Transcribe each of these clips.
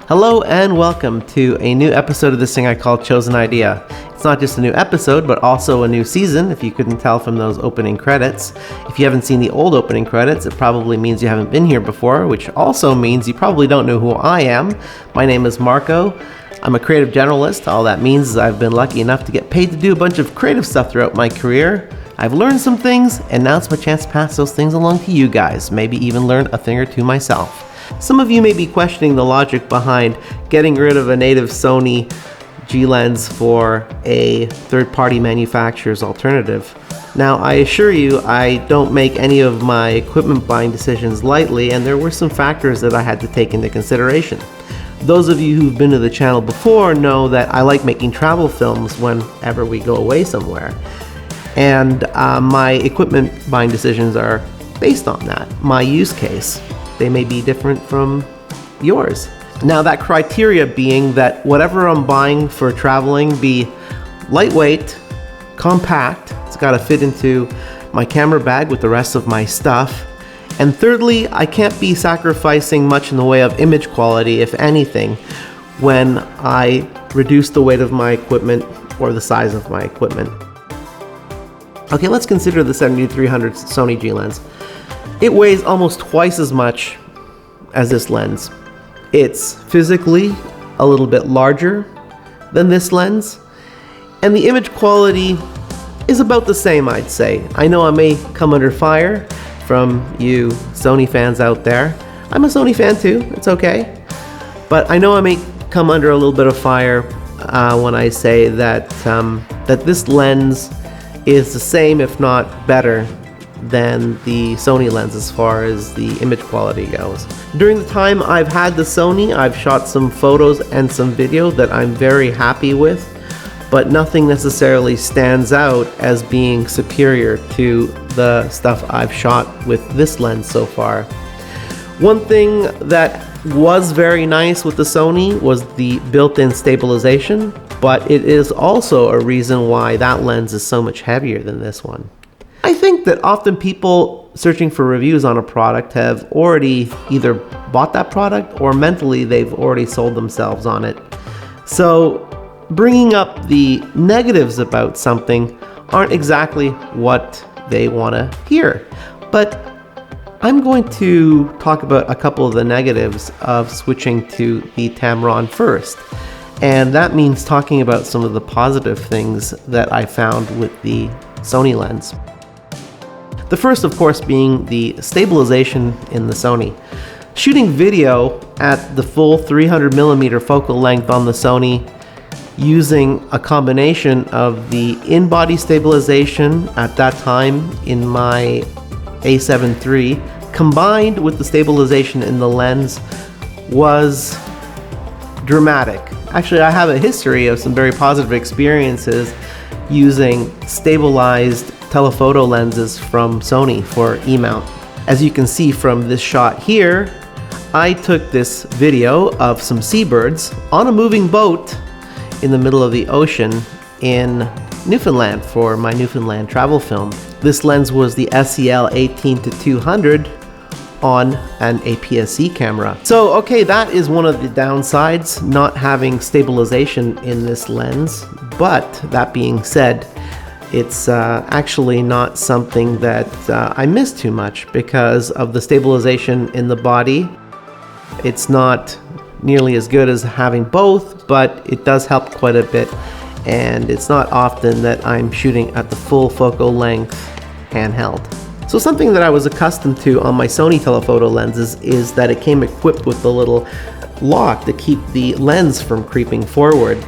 Hello and welcome to a new episode of this thing I call Chosen Idea. It's not just a new episode, but also a new season, if you couldn't tell from those opening credits. If you haven't seen the old opening credits, it probably means you haven't been here before, which also means you probably don't know who I am. My name is Marko. I'm a creative generalist. All that means is I've been lucky enough to get paid to do a bunch of creative stuff throughout my career. I've learned some things, and now it's my chance to pass those things along to you guys, maybe even learn a thing or two myself. Some of you may be questioning the logic behind getting rid of a native Sony G lens for a third-party manufacturer's alternative. Now, I assure you, I don't make any of my equipment buying decisions lightly, and there were some factors that I had to take into consideration. Those of you who've been to the channel before know that I like making travel films whenever we go away somewhere. And my equipment buying decisions are based on that, my use case. They may be different from yours. Now, that criteria being that whatever I'm buying for traveling be lightweight, compact, it's got to fit into my camera bag with the rest of my stuff. And thirdly, I can't be sacrificing much in the way of image quality, if anything, when I reduce the weight of my equipment or the size of my equipment. Okay, let's consider the 7300 Sony G lens. It weighs almost twice as much as this lens. It's physically a little bit larger than this lens, and the image quality is about the same, I'd say. I know I may come under fire from you Sony fans out there. I'm a Sony fan too, it's okay. But I know I may come under a little bit of fire when I say that, that this lens is the same, if not better, than the Sony lens as far as the image quality goes. During the time I've had the Sony, I've shot some photos and some video that I'm very happy with, but nothing necessarily stands out as being superior to the stuff I've shot with this lens so far. One thing that was very nice with the Sony was the built-in stabilization, but it is also a reason why that lens is so much heavier than this one. I think that often people searching for reviews on a product have already either bought that product or mentally they've already sold themselves on it. So bringing up the negatives about something aren't exactly what they want to hear. But I'm going to talk about a couple of the negatives of switching to the Tamron first. And that means talking about some of the positive things that I found with the Sony lens. The first, of course, being the stabilization in the Sony. Shooting video at the full 300mm focal length on the Sony using a combination of the in-body stabilization at that time in my A7 III combined with the stabilization in the lens was dramatic. Actually, I have a history of some very positive experiences using stabilized telephoto lenses from Sony for E-mount. As you can see from this shot here, I took this video of some seabirds on a moving boat in the middle of the ocean in Newfoundland for my Newfoundland travel film. This lens was the SEL 18-200 on an APS-C camera. So okay, that is one of the downsides, not having stabilization in this lens, but that being said, it's actually not something that I miss too much because of the stabilization in the body. It's not nearly as good as having both, but it does help quite a bit, and it's not often that I'm shooting at the full focal length handheld. So something that I was accustomed to on my Sony telephoto lenses is that it came equipped with a little lock to keep the lens from creeping forward.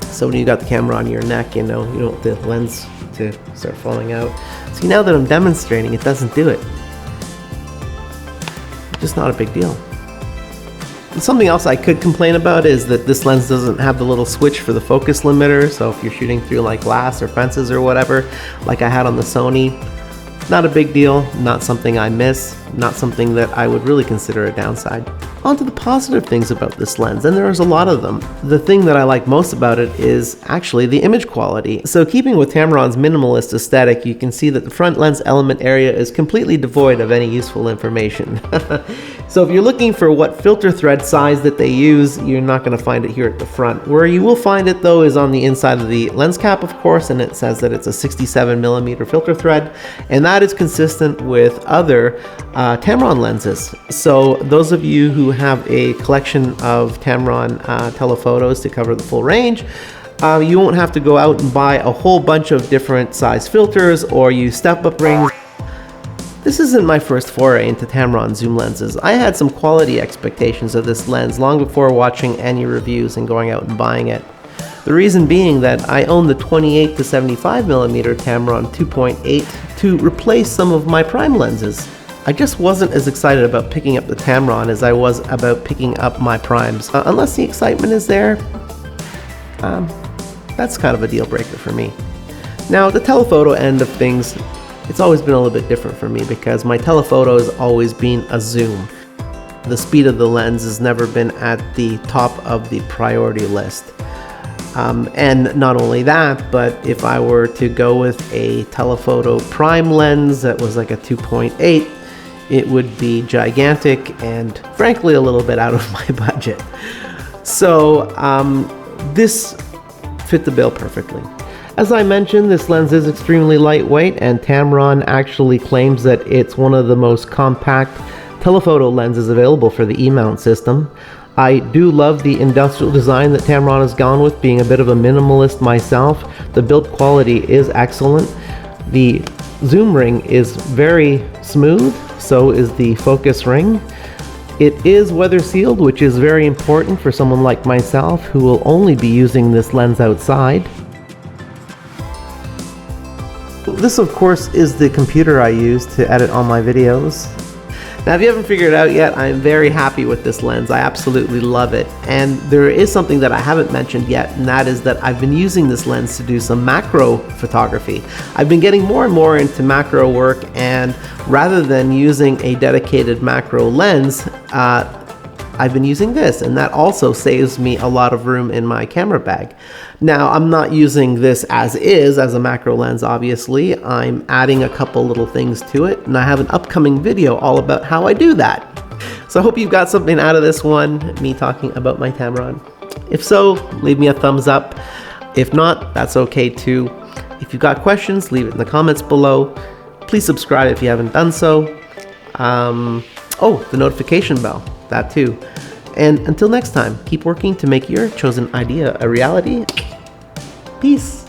So when you got the camera on your neck, you don't want the lens to start falling out. See, now that I'm demonstrating, it doesn't do it. Just not a big deal. Something else I could complain about is that this lens doesn't have the little switch for the focus limiter, so if you're shooting through like glass or fences or whatever, like I had on the Sony, not a big deal, not something I miss, not something that I would really consider a downside. On to the positive things about this lens, and there's a lot of them. The thing that I like most about it is actually the image quality. So keeping with Tamron's minimalist aesthetic, you can see that the front lens element area is completely devoid of any useful information. So if you're looking for what filter thread size that they use, you're not going to find it here at the front. Where you will find it though is on the inside of the lens cap, of course, and it says that it's a 67mm filter thread, and that is consistent with other Tamron lenses. So those of you who have a collection of Tamron telephotos to cover the full range, you won't have to go out and buy a whole bunch of different size filters or use step-up rings. This isn't my first foray into Tamron zoom lenses. I had some quality expectations of this lens long before watching any reviews and going out and buying it. The reason being that I own the 28 to 75mm Tamron 2.8 to replace some of my prime lenses. I just wasn't as excited about picking up the Tamron as I was about picking up my primes. Unless the excitement is there, that's kind of a deal breaker for me. Now, the telephoto end of things, it's always been a little bit different for me because my telephoto has always been a zoom. The speed of the lens has never been at the top of the priority list. And not only that, but if I were to go with a telephoto prime lens that was like a 2.8, it would be gigantic and frankly a little bit out of my budget. So this fit the bill perfectly. As I mentioned, this lens is extremely lightweight, and Tamron actually claims that it's one of the most compact telephoto lenses available for the E-mount system. I do love the industrial design that Tamron has gone with, being a bit of a minimalist myself. The build quality is excellent. The zoom ring is very smooth, so is the focus ring. It is weather sealed, which is very important for someone like myself who will only be using this lens outside. This, of course, is the computer I use to edit all my videos. Now, if you haven't figured it out yet, I'm very happy with this lens. I absolutely love it. And there is something that I haven't mentioned yet, and that is that I've been using this lens to do some macro photography. I've been getting more and more into macro work, and rather than using a dedicated macro lens, I've been using this, and that also saves me a lot of room in my camera bag. Now, I'm not using this as is, as a macro lens, obviously. I'm adding a couple little things to it, and I have an upcoming video all about how I do that. So I hope you've got something out of this one, me talking about my Tamron. If so, leave me a thumbs up. If not, that's okay too. If you've got questions, leave it in the comments below. Please subscribe if you haven't done so. Oh, the notification bell. That too. And until next time, keep working to make your chosen idea a reality. Peace.